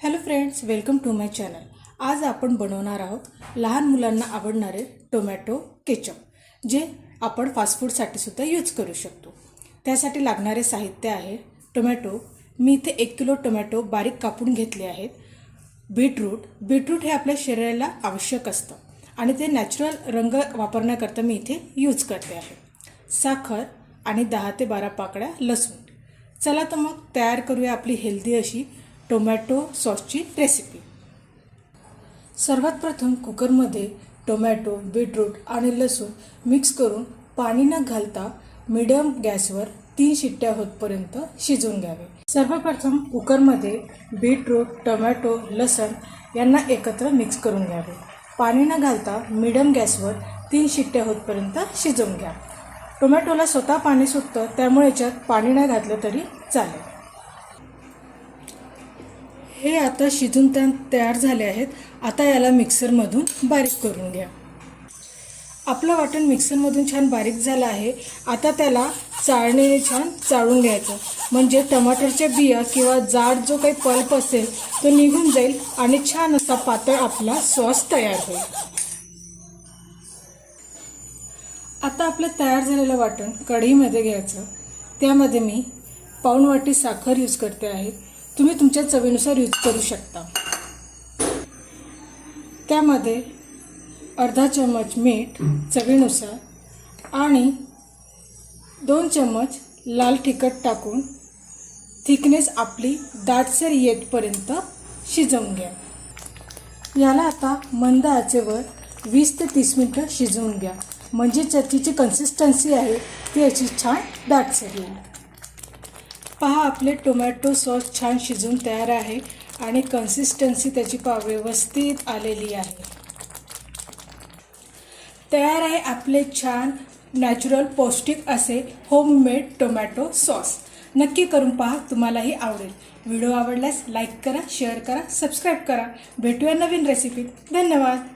Hello friends, welcome to my channel. आज आपण बनवणार आहोत लहान मुलांना आवडणारे टोमॅटो केचप, जे आपण फास्ट फूडसाठी सुद्धा यूज करू शकतो। त्यासाठी लागणारे साहित्य आहे टोमॅटो। मी इथे 1 किलो टोमॅटो बारीक कापून घेतले आहेत। बीटरूट हे आपल्या शरीराला आवश्यक असतं आणि ते नॅचरल रंग वापरण्याकरता मी इथे यूज करते आहे। साखर आणि 10 ते 12 पाकळ्या लसूण। चला तर मग तयार करूया आपली हेल्दी अशी टोमॅटो सॉसची रेसिपी। सर्वात प्रथम कुकरमध्ये टोमॅटो, बीटरूट आणि लसूण मिक्स करून पाणी न घालता मीडियम गॅसवर 3 शिट्ट्या होतपर्यंत शिजवून घ्यावे। सर्वप्रथम कुकरमध्ये बीटरूट, टोमॅटो, लसूण यांना एकत्र मिक्स करून घ्यावे। पाणी न घालता मीडियम गॅसवर 3 शिट्ट्या होतपर्यंत शिजवून घ्या। टोमॅटोला स्वतः पाणी सुटतं, त्यामुळे याच्यात पाणी नाही घातलं तरी चालेल। हे आता शिजून तयार झाले आहेत। आता याला मिक्सरमधून बारीक करून घ्या। आपलं वाटण मिक्सरमधून छान बारीक झालं आहे। आता त्याला चाळणीने छान चाळून घ्यायचं, म्हणजे टमाटरच्या बिया किंवा जाड जो काही पल्प असेल तो निघून जाईल आणि छान असा पातळ आपला सॉस तयार होईल। आता आपलं तयार झालेलं वाटण कढईमध्ये घ्यायचं। त्यामध्ये मी पाऊण वाटी साखर यूज करते आहे। तुम्ही तुमच्या चवीनुसार यूज करू शकता। त्यामध्ये अर्धा चम्मच मीठ चवीनुसार आणि 2 चम्मच लाल तिखट टाकून थिकनेस आपली दाटसर येतपर्यंत शिजवून घ्या। याला आता मंद आचेवर 20 ते 30 मिनिटं शिजवून घ्या, म्हणजे त्याची कन्सिस्टन्सी आहे ती याची छान दाटसर येईल। पहा, आपले टोमॅटो सॉस छान शिजून तयार आहे आणि कन्सिस्टन्सी त्याची व्यवस्थित आलेली आहे। तयार आहे आपले छान नॅचरल पौष्टिक असे होममेड टोमॅटो सॉस। नक्की करून पहा, तुम्हालाही आवडेल। व्हिडिओ आवडल्यास लाईक करा, शेअर करा, सबस्क्राईब करा। भेटूया नवीन रेसिपीत। धन्यवाद।